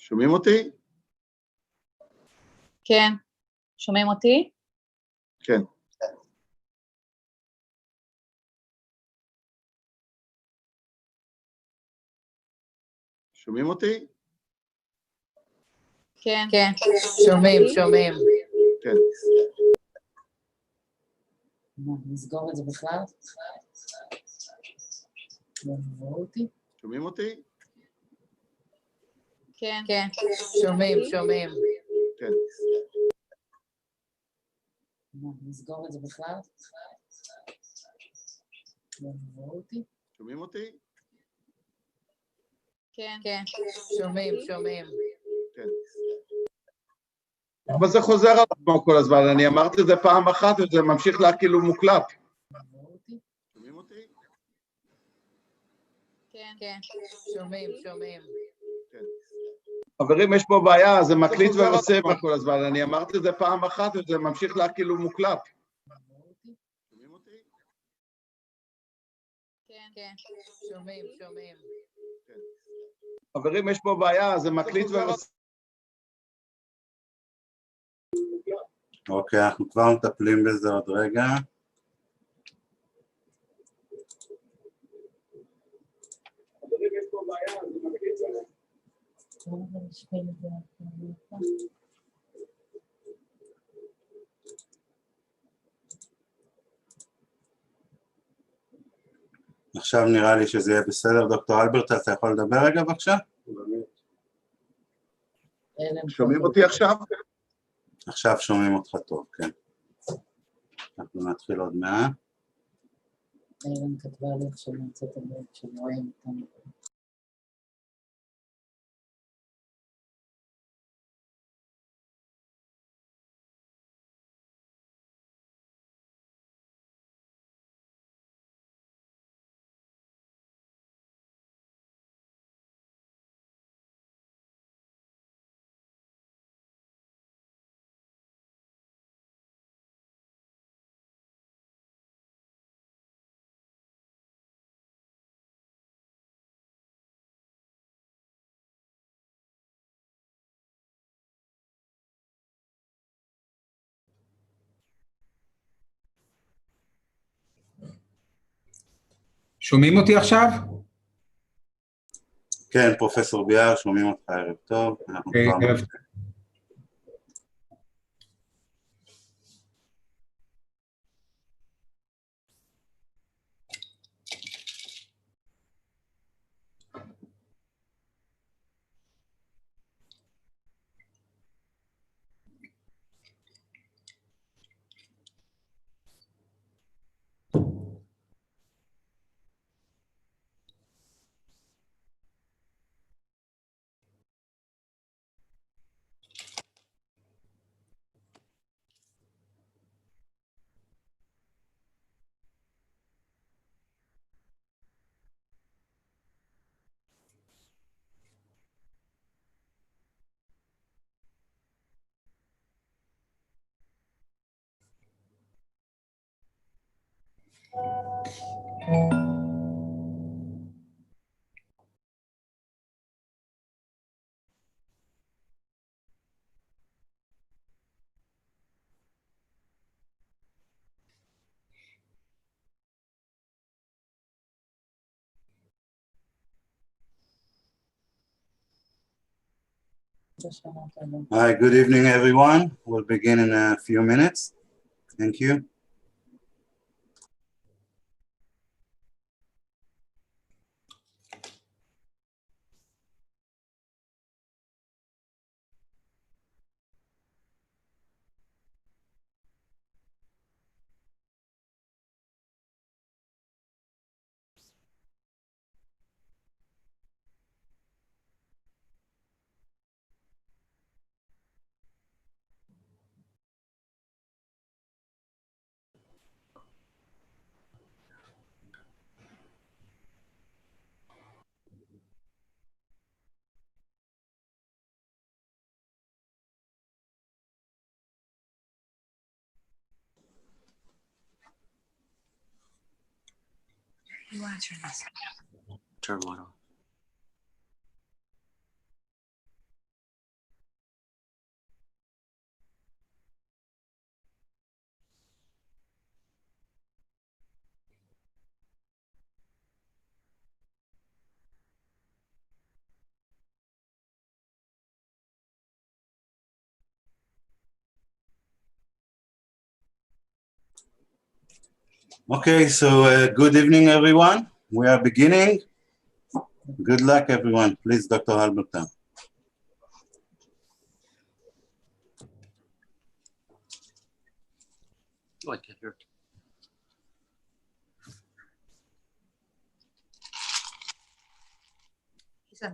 שומעים אותי? כן. שומעים אותי? כן. שומעים אותי? כן. כן. שומעים. כן. נסגור את זה בכלל? שומעים אותי? כן. כן. שומעים. כן. נסגור את זה בכלל? שומעים אותי? כן. כן. שומעים. כן. אבל זה חוזר על עצמו כל הזמן, אני אמרתי את זה פעם אחת וזה ממשיך לה כאילו מוקלט. שומעים אותי? כן. כן. שומעים. כן. חברים, יש פה בעיה, זה מקליט ועושה כל הזמן, אני אמרתי את זה פעם אחת וזה ממשיך לה כאילו מוקלט. שומעים אותי? כן. שומעים. כן. חברים, יש פה בעיה, זה מקליט ועושה. אוקיי, אנחנו כבר מטפלים בזה עוד רגע. עכשיו נראה לי שזה יהיה בסדר. דוקטור אלברט, אתה יכול לדבר רגע בבקשה? שומעים אותי עכשיו? עכשיו שומעים אותך טוב, כן. אנחנו נתחיל עוד מעט. אילן כתבה לי עכשיו נמצאת הבית שרואים אותנו. שומעים אותי עכשיו? כן, פרופסור ביאר, שומעים אותך, ערב טוב. אנחנו כבר ערב. Hi, good evening everyone. We'll begin in a few minutes. Thank you. Turn one on. Okay, so good evening, everyone. We are beginning. Good luck, everyone. Please, Dr. Halberton. Oh, I can't hear.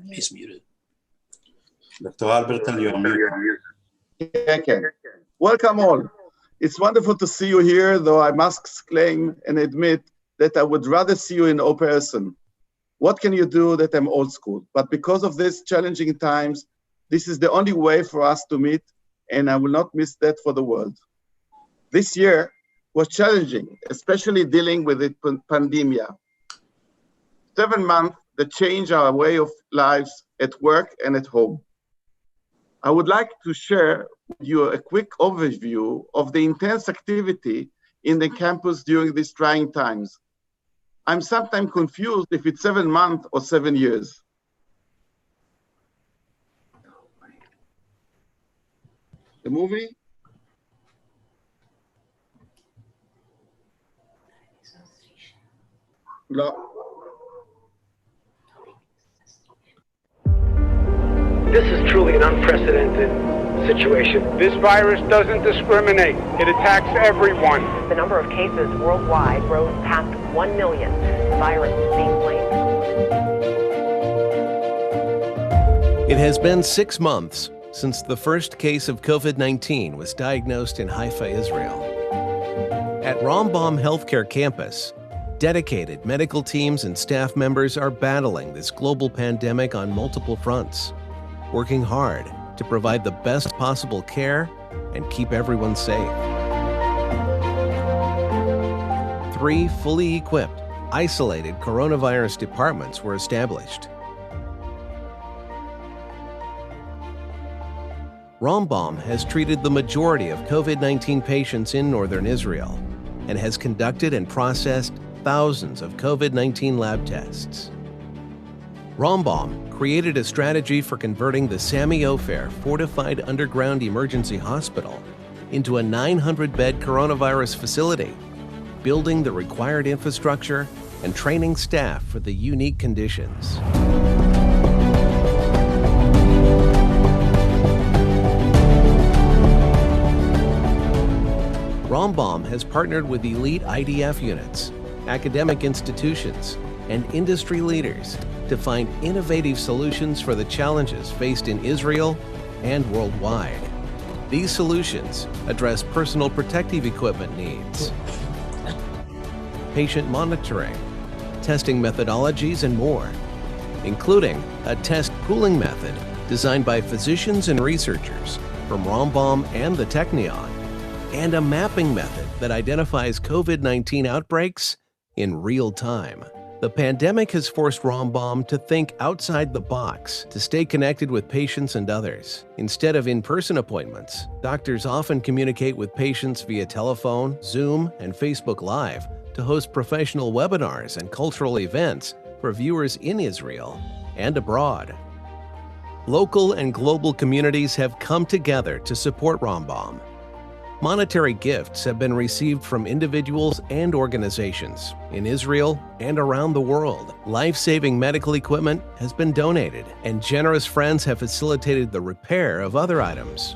He's muted. Dr. Halberton, you are muted. Okay. Welcome all. It's wonderful to see you here, though I must claim and admit that I would rather see you in person. What can you do that I'm old school? But because of these challenging times, this is the only way for us to meet, and I will not miss that for the world. This year was challenging, especially dealing with the pandemic. 7 months that change our way of lives at work and at home. I would like to share with you a quick overview of the intense activity in the campus during these trying times. I'm sometimes confused if it's 7 months or 7 years. The movie? No. This is truly an unprecedented situation. This virus doesn't discriminate. It attacks everyone. The number of cases worldwide rose past 1 million. The virus is being blamed. It has been 6 months since the first case of COVID-19 was diagnosed in Haifa, Israel. At Rambam Healthcare Campus, dedicated medical teams and staff members are battling this global pandemic on multiple fronts, working hard to provide the best possible care and keep everyone safe. 3 fully equipped, isolated coronavirus departments were established. Rambam has treated the majority of COVID-19 patients in northern Israel and has conducted and processed thousands of COVID-19 lab tests. Rambam created a strategy for converting the Sami Ofer fortified underground emergency hospital into a 900-bed coronavirus facility, building the required infrastructure and training staff for the unique conditions. Rambam has partnered with elite IDF units, academic institutions, and industry leaders to find innovative solutions for the challenges faced in Israel and worldwide. These solutions address personal protective equipment needs, patient monitoring, testing methodologies, and more, including a test pooling method designed by physicians and researchers from Rambam and the Technion, and a mapping method that identifies COVID-19 outbreaks in real time. The pandemic has forced Rambam to think outside the box to stay connected with patients and others. Instead of in-person appointments, doctors often communicate with patients via telephone, Zoom, and Facebook Live to host professional webinars and cultural events for viewers in Israel and abroad. Local and global communities have come together to support Rambam. Monetary gifts have been received from individuals and organizations in Israel and around the world. Life-saving medical equipment has been donated, and generous friends have facilitated the repair of other items.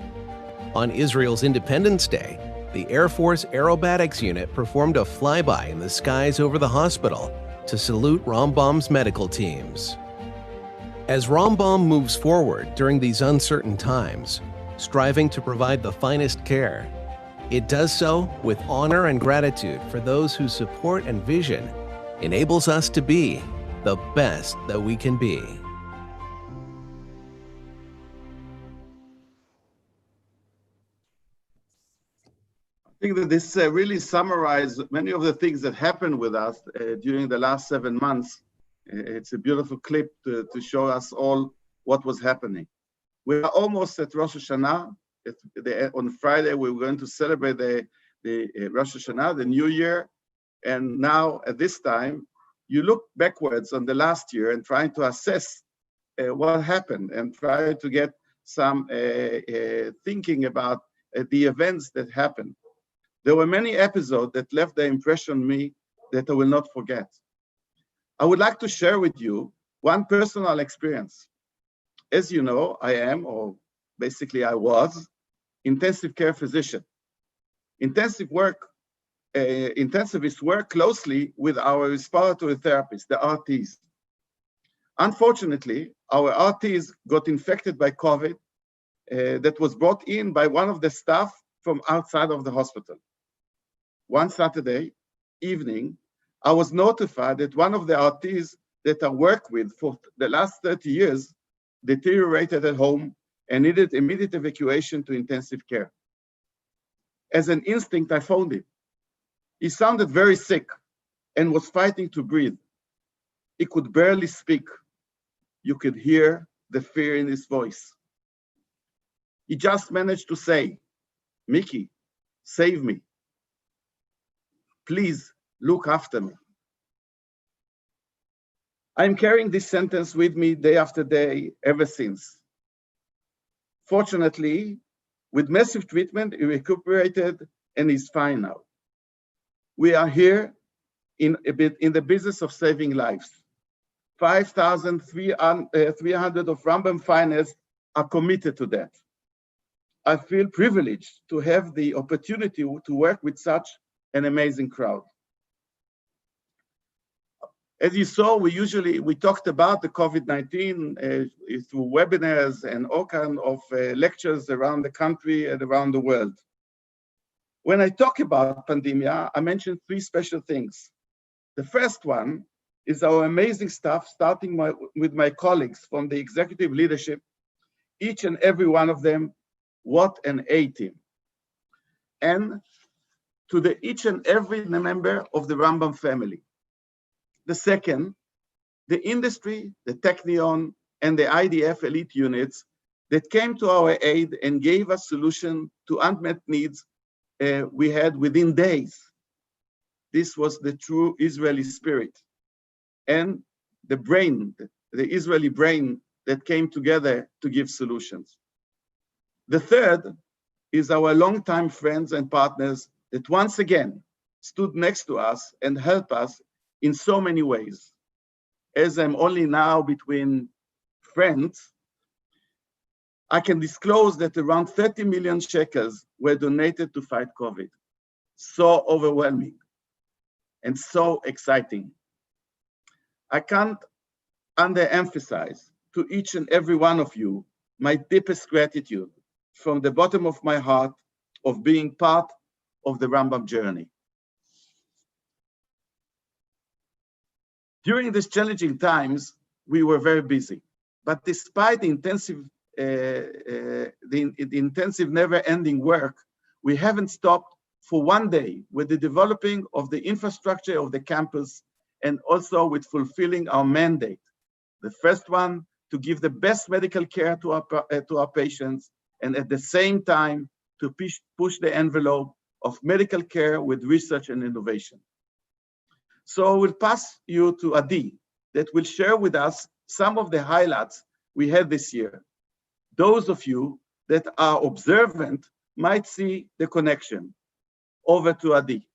On Israel's Independence Day, the Air Force Aerobatics Unit performed a flyby in the skies over the hospital to salute Rambam's medical teams. As Rambam moves forward during these uncertain times, striving to provide the finest care, it does so with honor and gratitude for those whose support and vision enables us to be the best that we can be. I think that this really summarizes many of the things that happened with us during the last 7 months. It's a beautiful clip to show us all what was happening. We are almost at Rosh Hashanah. On Friday, we were going to celebrate the Rosh Hashanah, the New Year. And now, at this time, you look backwards on the last year and trying to assess what happened and try to get some thinking about the events that happened. There were many episodes that left the impression on me that I will not forget. I would like to share with you one personal experience. As you know, I am, or basically I was, intensive care physician. Intensivists work closely with our respiratory therapists, the RTs. Unfortunately, our RTs got infected by COVID that was brought in by one of the staff from outside of the hospital. One Saturday evening, I was notified that one of the RTs that I worked with for the last 30 years deteriorated at home and needed immediate evacuation to intensive care. As an instinct, I phoned him. He sounded very sick and was fighting to breathe. He could barely speak. You could hear the fear in his voice. He just managed to say, "Mickey, save me. Please look after me." I'm carrying this sentence with me day after day ever since. Fortunately, with massive treatment, he recuperated and is fine now. We are here in the business of saving lives. 5,300 of Rambam finalists are committed to that. I feel privileged to have the opportunity to work with such an amazing crowd. As you saw, we talked about the COVID-19 through webinars and all kinds of lectures around the country and around the world. When I talk about pandemia, I mention three special things. The first one is our amazing staff, starting with my colleagues from the executive leadership, each and every one of them, what an A team. And to each and every member of the Rambam family. The second, the industry, the Technion, and the IDF elite units that came to our aid and gave us solution to unmet needs we had within days. This was the true Israeli spirit. And the brain, the Israeli brain that came together to give solutions. The third is our longtime friends and partners that once again stood next to us and helped us in so many ways. As I'm only now between friends, I can disclose that around 30 million shekels were donated to fight COVID. So overwhelming and so exciting. I can't underemphasize to each and every one of you my deepest gratitude from the bottom of my heart of being part of the Rambam journey. During these challenging times, we were very busy, but despite the intensive never-ending work, we haven't stopped for one day with the developing of the infrastructure of the campus and also with fulfilling our mandate. The first one, to give the best medical care to our patients, and at the same time, to push the envelope of medical care with research and innovation. So I will pass you to Adi, that will share with us some of the highlights we had this year. Those of you that are observant might see the connection. Over to Adi.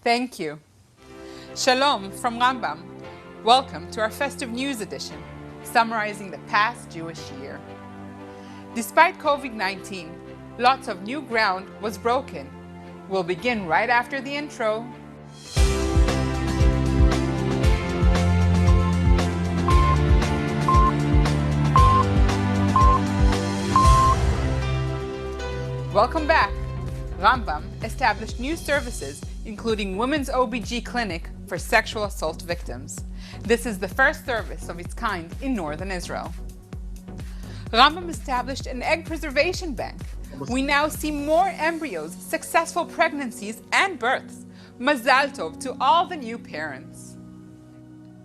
Thank you. Shalom from Rambam. Welcome to our festive news edition, summarizing the past Jewish year. Despite COVID-19, lots of new ground was broken. We'll begin right after the intro. Welcome back. Rambam established new services, including Women's OBG Clinic for sexual assault victims. This is the first service of its kind in northern Israel. Rambam established an egg preservation bank. We now see more embryos, successful pregnancies, and births. Mazal tov to all the new parents.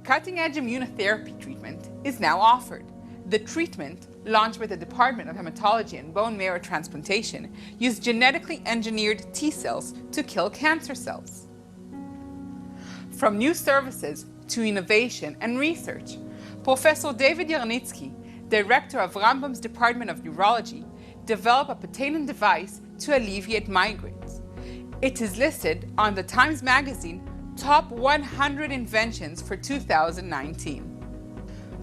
Cutting-edge immunotherapy treatment is now offered. The treatment, launched by the Department of Hematology and Bone Marrow Transplantation, used genetically engineered T cells to kill cancer cells. From new services to innovation and research, Professor David Yarnitsky, director of Rambam's Department of Neurology, developed a patented device to alleviate migraines. It is listed on the Times Magazine Top 100 Inventions for 2019.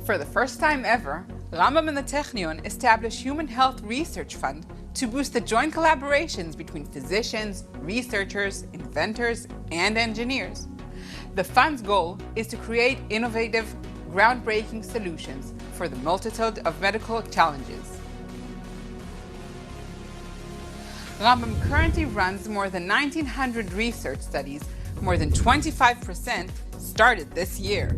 For the first time ever, Rambam and the Technion established Human Health Research Fund to boost the joint collaborations between physicians, researchers, inventors, and engineers. The fund's goal is to create innovative, groundbreaking solutions for the multitude of medical challenges. Rambam currently runs more than 1,900 research studies. More than 25% started this year.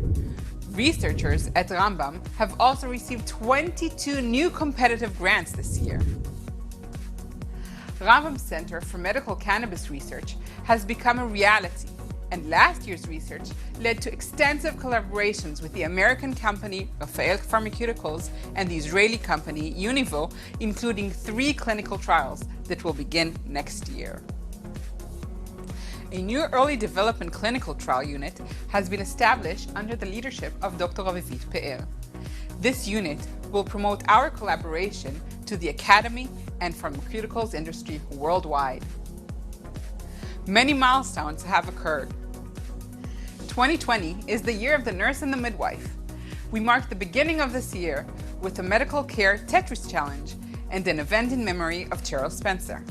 Researchers at Rambam have also received 22 new competitive grants this year. Rambam's Center for Medical Cannabis Research has become a reality, and last year's research led to extensive collaborations with the American company Rafael Pharmaceuticals and the Israeli company Univo, including 3 clinical trials that will begin next year. A new early development clinical trial unit has been established under the leadership of Dr. Avivit Pe'er. This unit will promote our collaboration to the academy and pharmaceuticals industry worldwide. Many milestones have occurred. 2020 is the year of the nurse and the midwife. We mark the beginning of this year with a medical care Tetris challenge and an event in memory of Cheryl Spencer.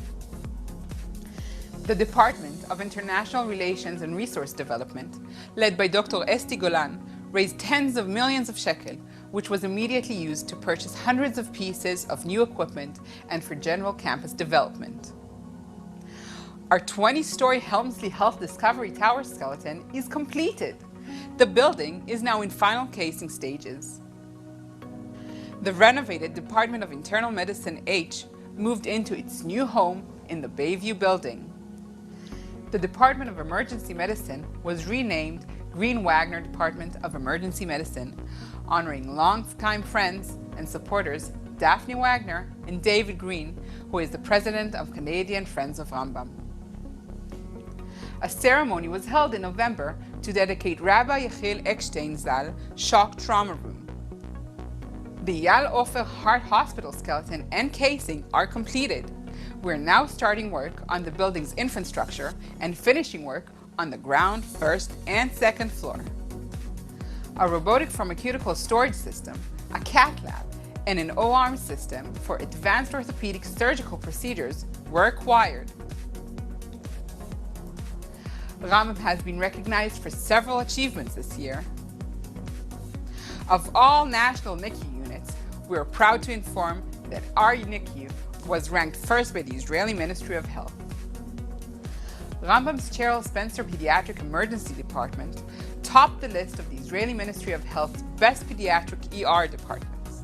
The Department of International Relations and Resource Development, led by Dr. Esti Golan, raised tens of millions of shekel, which was immediately used to purchase hundreds of pieces of new equipment and for general campus development. Our 20-story Helmsley Health Discovery Tower skeleton is completed. The building is now in final casing stages. The renovated Department of Internal Medicine H moved into its new home in the Bayview building. The Department of Emergency Medicine was renamed Green Wagner Department of Emergency Medicine, honoring longtime friends and supporters Daphne Wagner and David Green, who is the president of Canadian Friends of Rambam. A ceremony was held in November to dedicate Rabbi Yechiel Eckstein Zal Shock Trauma Room. The Yal Ofer Heart Hospital skeleton and casing are completed. We're now starting work on the building's infrastructure and finishing work on the ground, first and second floor. A robotic pharmaceutical storage system, a cath lab, and an O-arm system for advanced orthopedic surgical procedures were acquired. Rambam has been recognized for several achievements this year. Of all national NICU units, we are proud to inform that our NICU was ranked first by the Israeli Ministry of Health. Rambam's Cheryl Spencer Pediatric Emergency Department topped the list of the Israeli Ministry of Health's best pediatric ER departments.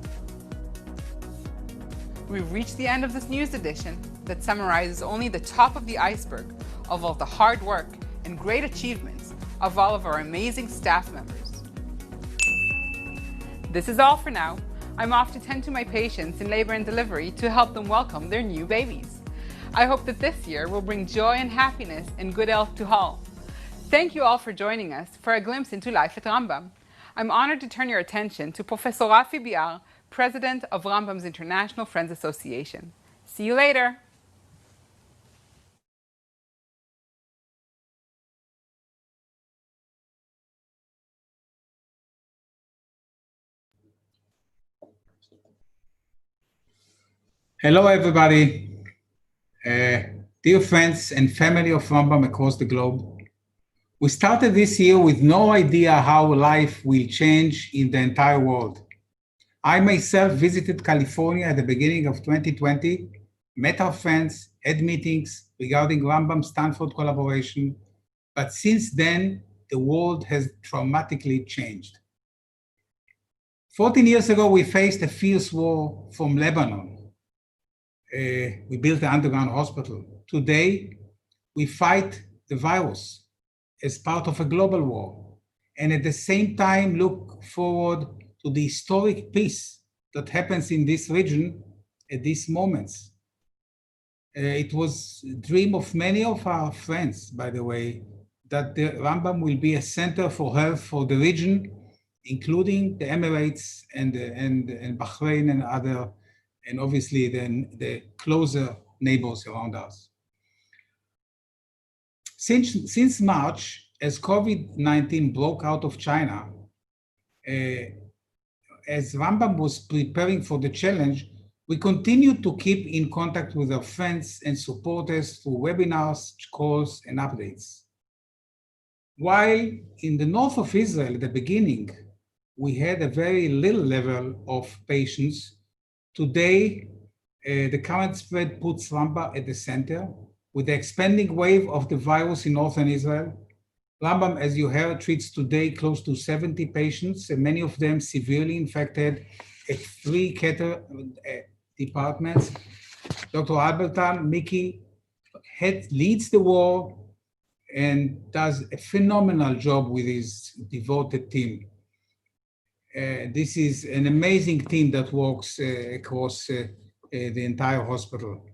We've reached the end of this news edition that summarizes only the top of the iceberg of all the hard work and great achievements of all of our amazing staff members. This is all for now. I'm off to tend to my patients in labor and delivery to help them welcome their new babies. I hope that this year will bring joy and happiness and good health to all. Thank you all for joining us for a glimpse into life at Rambam. I'm honored to turn your attention to Professor Rafi Biar, President of Rambam's International Friends Association. See you later. Hello, everybody. Dear friends and family of Rambam across the globe. We started this year with no idea how life will change in the entire world. I myself visited California at the beginning of 2020, met our friends, had meetings regarding Rambam-Stanford collaboration, but since then, the world has dramatically changed. 14 years ago, we faced a fierce war from Lebanon. We built an underground hospital. Today, we fight the virus as part of a global war, and at the same time look forward to the historic peace that happens in this region at these moments. It was a dream of many of our friends, by the way, that the Rambam will be a center for health for the region including the Emirates and Bahrain and other, and obviously the closer neighbors around us. Since March, as COVID-19 broke out of China, as Rambam was preparing for the challenge, we continue to keep in contact with our friends and supporters through webinars, calls, and updates. While in the north of Israel at the beginning, we had a very little level of patients, today the current spread puts Rambam at the center with the expanding wave of the virus in northern Israel. Rambam, as you heard, treats today close to 70 patients, and many of them severely infected at 3 departments. Dr. Albertan, Mickey, leads the war and does a phenomenal job with his devoted team. This is an amazing team that works across the entire hospital.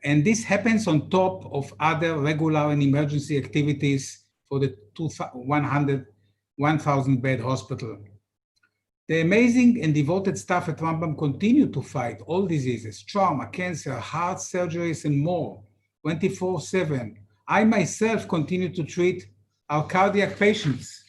And this happens on top of other regular and emergency activities for the 1,000 bed hospital. The amazing and devoted staff at Rambam continue to fight all diseases, trauma, cancer, heart surgeries, and more, 24/7. I myself continue to treat our cardiac patients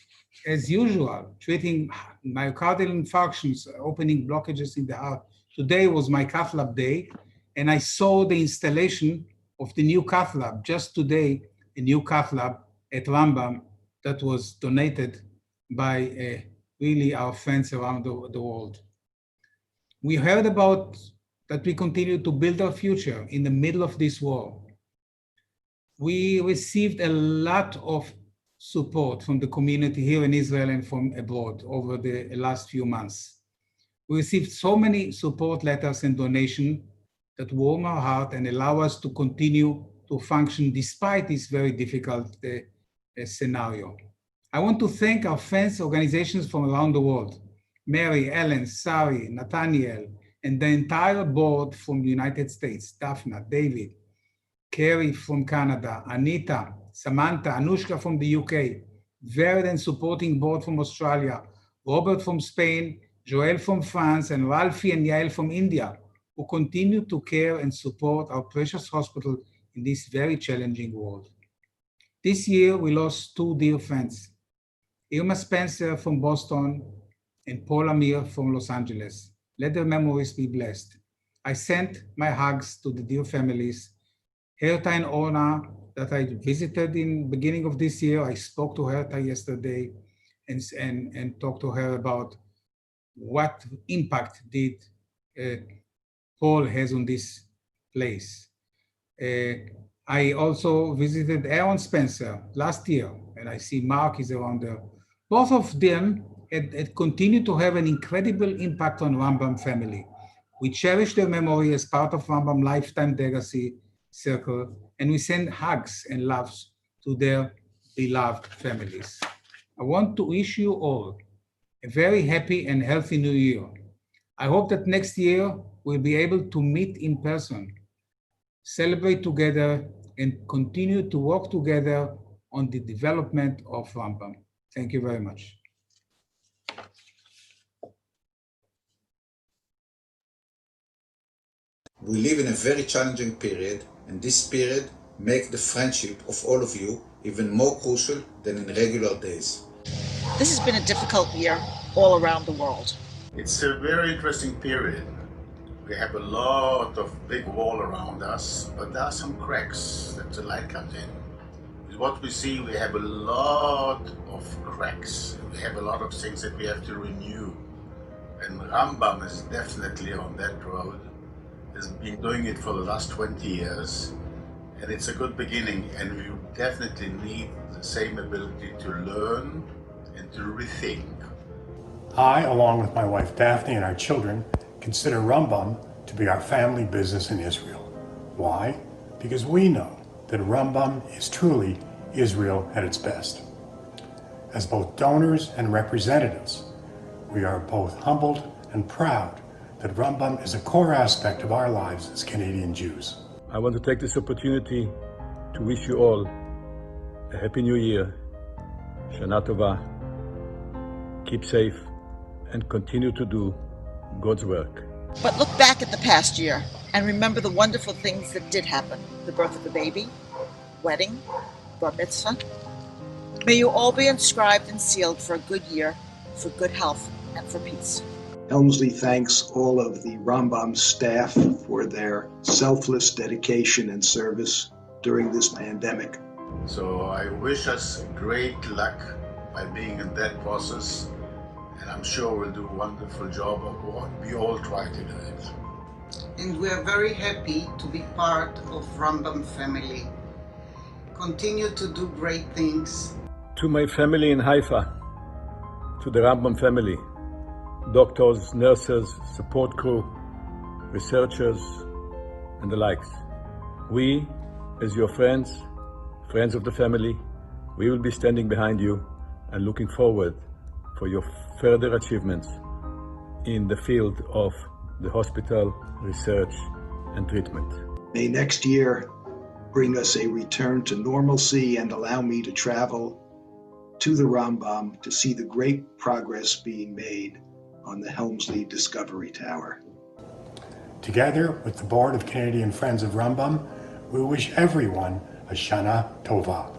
as usual, treating myocardial infarctions, opening blockages in the heart. Today was my cath lab day, and I saw the installation of the new cath lab. Just today, a new cath lab at Rambam that was donated by really our friends around the world. We heard about that we continue to build our future in the middle of this war. We received a lot of support from the community here in Israel and from abroad over the last few months. We received so many support letters and donations that warm our heart and allow us to continue to function despite this very difficult scenario. I want to thank our friends, organizations from around the world, Mary, Ellen, Sari, Nathaniel, and the entire board from the United States, Daphna, David, Carrie from Canada, Anita, Samantha, Anushka from the UK, Verd and supporting board from Australia, Robert from Spain, Joel from France, and Ralphie and Yael from India, who continue to care and support our precious hospital in this very challenging world. This year, we lost 2 dear friends, Irma Spencer from Boston and Paul Amir from Los Angeles. Let their memories be blessed. I sent my hugs to the dear families. Herta and Orna that I visited in the beginning of this year. I spoke to Herta yesterday and talked to her about what impact did Paul has on this place. I also visited Aaron Spencer last year, and I see Mark is around there. Both of them had continued to have an incredible impact on Rambam family. We cherish their memory as part of Rambam Lifetime Legacy Circle, and we send hugs and loves to their beloved families. I want to wish you all a very happy and healthy new year. I hope that next year we'll be able to meet in person, celebrate together, and continue to work together on the development of Rambam. Thank you very much. We live in a very challenging period, and this period makes the friendship of all of you even more crucial than in regular days. This has been a difficult year all around the world. It's a very interesting period. We have a lot of big wall around us, but there are some cracks that the light comes in. With what we see, we have a lot of cracks. We have a lot of things that we have to renew. And Rambam is definitely on that road. Has been doing it for the last 20 years. And it's a good beginning, and we definitely need the same ability to learn and to rethink. I, along with my wife Daphne and our children, consider Rambam to be our family business in Israel. Why? Because we know that Rambam is truly Israel at its best. As both donors and representatives, we are both humbled and proud that Rambam is a core aspect of our lives as Canadian Jews. I want to take this opportunity to wish you all a Happy New Year, Shana Tova. keep safe, and continue to do God's work. But look back at the past year and remember the wonderful things that did happen. The birth of a baby, wedding, bar mitzvah. May you all be inscribed and sealed for a good year, for good health, and for peace. Helmsley thanks all of the Rambam staff for their selfless dedication and service during this pandemic. So I wish us great luck by being in that process, and I'm sure we'll do a wonderful job of what we all try to do it. And we are very happy to be part of Rambam family. Continue to do great things. To my family in Haifa, to the Rambam family, doctors, nurses, support crew, researchers, and the likes. We, as your friends of the family, we will be standing behind you and looking forward for your further achievements in the field of the hospital, research, and treatment. May next year bring us a return to normalcy and allow me to travel to the Rambam to see the great progress being made on the Helmsley Discovery Tower. Together with the Board of Canadian Friends of Rambam, we wish everyone a Shana Tova.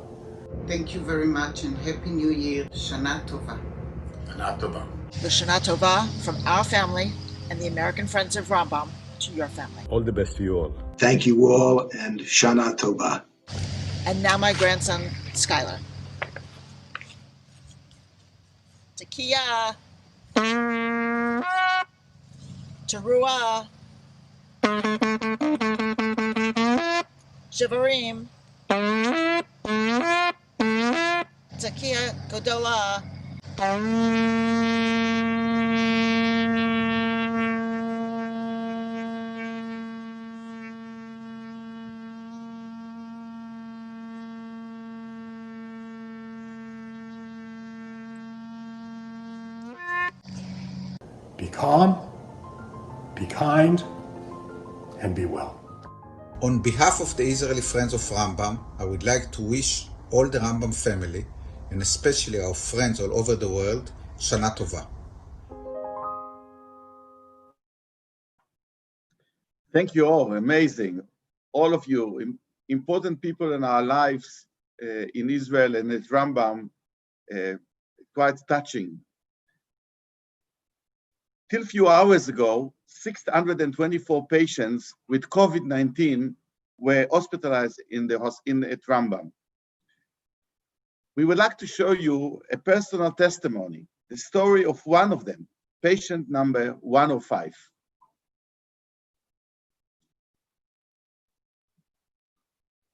Thank you very much and Happy New Year. Shana Tova. Shana Tova. The Shana Tova from our family and the American Friends of Rambam to your family. All the best to you all. Thank you all, and Shana Tova. And now my grandson, Skylar. Takia. Teruah. Shivarim. Takia Godola. Be calm, be kind, and be well. On behalf of the Israeli Friends of Rambam, I would like to wish all the Rambam family, and especially our friends all over the world, Shana Tova. Thank you all, amazing. All of you, important people in our lives in Israel and at Rambam, quite touching. Till a few hours ago, 624 patients with COVID-19 were hospitalized at Rambam. We would like to show you a personal testimony, the story of one of them, patient number 105.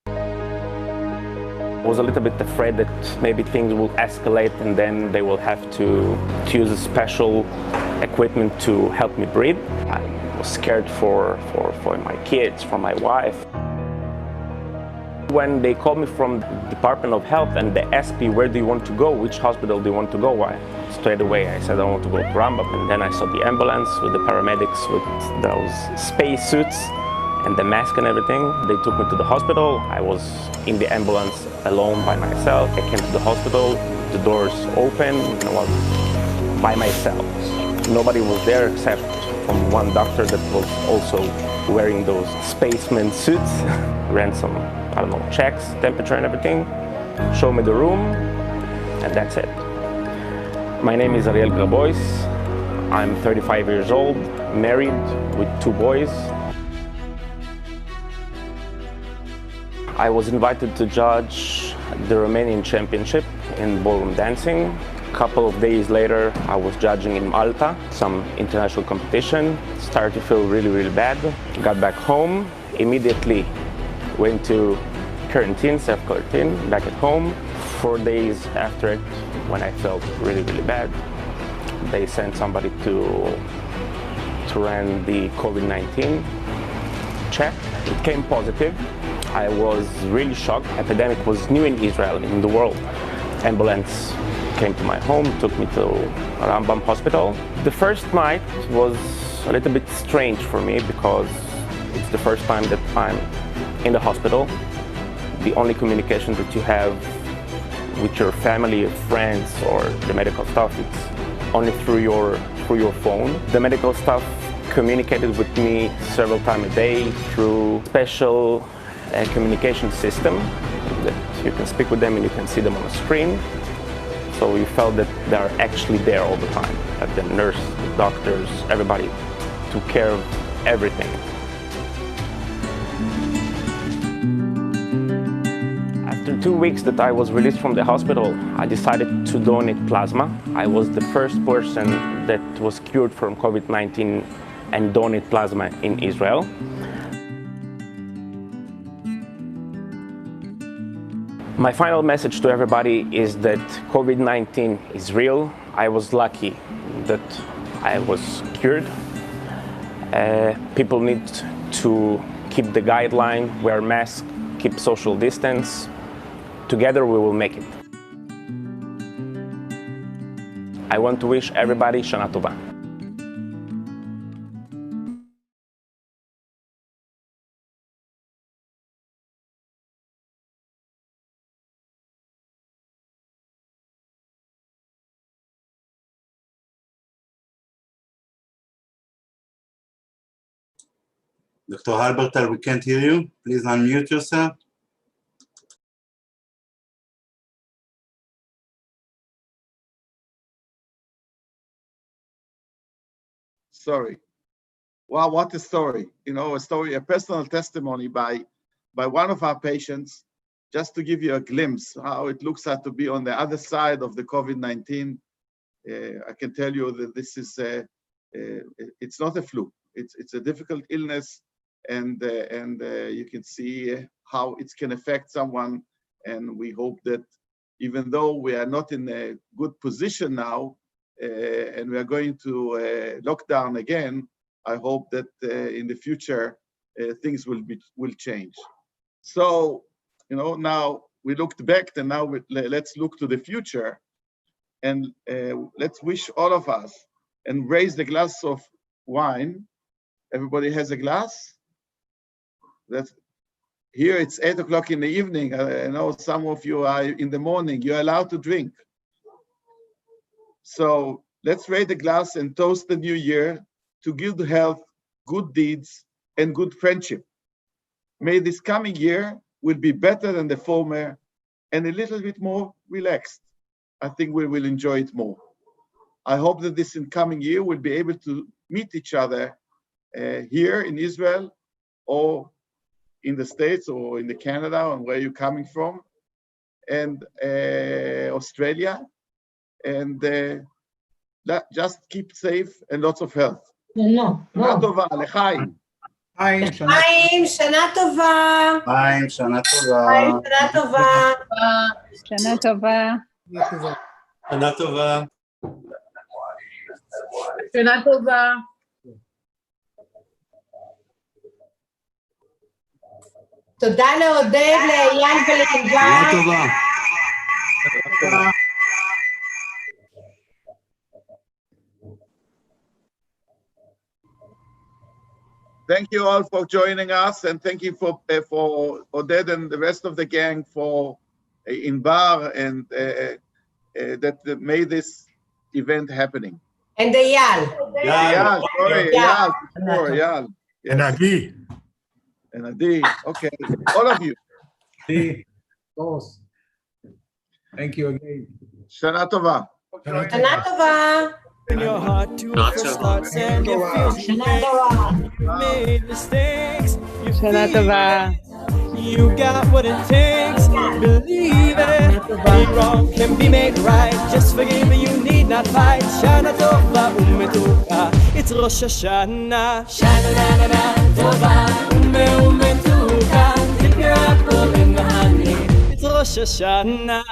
I was a little bit afraid that maybe things will escalate and then they will have to use a special equipment to help me breathe. I was scared for my kids, for my wife. When they called me from the Department of Health and they asked me, where do you want to go, which hospital do you want to go, straight away I said I want to go to Rambam. And then I saw the ambulance with the paramedics with those space suits and the mask and everything. They took me to the hospital. I was in the ambulance alone by myself. I came to the hospital, the doors open, and I was by myself. Nobody was there except from one doctor that was also wearing those spaceman suits. Ran some, I don't know, checks, temperature and everything. Showed me the room, and that's it. My name is Ariel Grabois. I'm 35 years old, married with 2 boys. I was invited to judge the Romanian championship in ballroom dancing. A couple of days later, I was judging in Malta, some international competition. Started to feel really, really bad. Got back home, immediately went to quarantine, self-quarantine, back at home. 4 days after it, when I felt really, really bad, they sent somebody to run the COVID-19 check. It came positive. I was really shocked. Epidemic was new in Israel, in the world. Ambulance came to my home, took me to Rambam hospital. The first night was a little bit strange for me because it's the first time that I'm in the hospital. The only communication that you have with your family, friends, or the medical staff, it's only through your phone. The medical staff communicated with me several times a day through special communication system that you can speak with them and you can see them on the screen. So you felt that they are actually there all the time. That the nurse, the doctors, everybody took care of everything. After 2 weeks that I was released from the hospital, I decided to donate plasma. I was the first person that was cured from COVID-19 and donate plasma in Israel. My final message to everybody is that COVID-19 is real. I was lucky that I was cured. People need to keep the guideline, wear masks, keep social distance. Together we will make it. I want to wish everybody Shana Tova. Dr. Halbertal, we can't hear you. Please unmute yourself. Sorry. Wow, what a story. You know, a story, a personal testimony by one of our patients, just to give you a glimpse how it looks like to be on the other side of the COVID-19. I can tell you that this is, it's not a flu. It's a difficult illness, and you can see how it can affect someone. And we hope that even though we are not in a good position now, and we are going to lockdown again, I hope that in the future things will change. So, you know, now we looked back, and now let's look to the future, and let's wish all of us and raise the glass of wine. Everybody has a glass. That's here. It's 8 o'clock in the evening. I know some of you are in the morning. You're allowed to drink. So let's raise the glass and toast the new year to good health, good deeds, and good friendship. May this coming year will be better than the former and a little bit more relaxed. I think we will enjoy it more. I hope that this incoming year we'll be able to meet each other here in Israel or in the States or in the Canada, and where you're coming from, and Australia. And just keep safe and lots of health. Shana Tova, L'chaim. Shana Tova. Shana Tova. Shana Tova. Shana Tova. Shana Tova. תודה לעודד, לאייל ולענבר. שנה טובה. Thank you all for joining us, and thank you for Oded and the rest of the gang for Inbar and that made this event happening. And Eyal. Eyal. And Adi. And Adi. Okay, all of you. Thank you again. Shana Tova. Shana Tova. In your heart to first starts and you feel you made mistakes. Shana Tova. You got what it takes. Believe it. Being wrong can be made right. Just forgive me, you need not fight. Shana Tova umetuka. It's Rosh Hashanah. Shana Tova umetuka. Dip your apple in the honey. It's Rosh Hashanah.